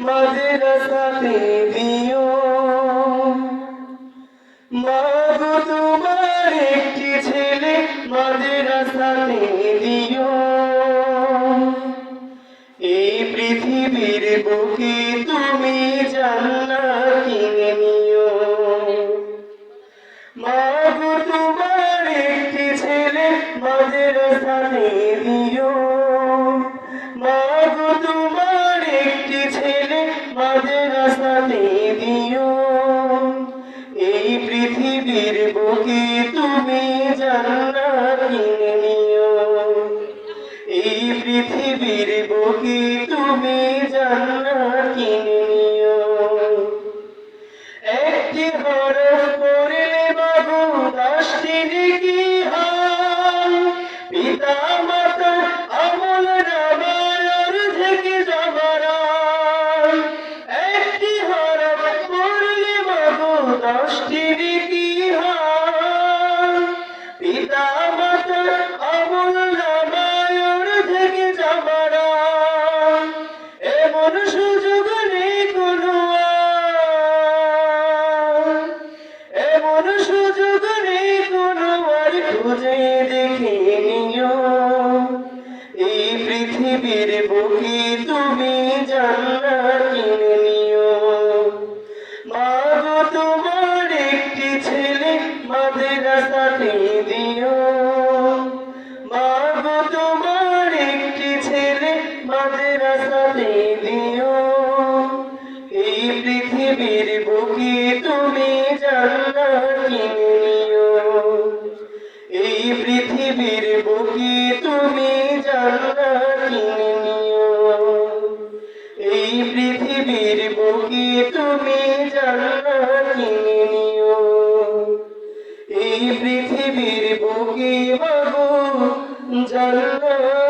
মাদ্রাসাতে দিও। মাগো তোমার একটি ছেলে মাদ্রাসাতে দিও। এই পৃথিবীর বুকে তুমি জান্নাত কিনে নিও। মাগো তোমার একটি ছেলে মাদ্রাসাতে দিও। মাগো তোমার একটি ছেলে মাদ্রাসাতে দিও। এই পৃথিবীর বুকে তুমি জান্নাত কিনে নিও। এই পৃথিবীর বুকে তুমি জান্নাত কিনে নিও। একটি হরফ পড়লে বাবু 10টি নেকি হয়। পিতা মাতা আমল নামায় অর্ধেক জবরান। একটি হরফ পড়লে বাবু 10টি নেকি হয়। পিতা মাতা আমল নামায় অর্ধেক জবরান। এমন সুযোগ নেই কোনো, এমন সুযোগ নেই কোনো আর খুঁজে দেখে নিও। এই পৃথিবীর বুকে তুমি জান্নাত কিনে নিও। মাগো তোমার একটি ছেলে মাদ্রাসাতে দিও। মাগো তোমার একটি ছেলে মাদ্রাসাতে দিও। এই পৃথিবীর বুকে তুমি জান্নাত কিনে নিও। এই পৃথিবীর বুকে তুমি জান্নাত কিনে নিও। এই পৃথিবীর বুকে তুমি জান্নাত কিনে নিও। এই পৃথিবীর বুকে বাবু জান্নাত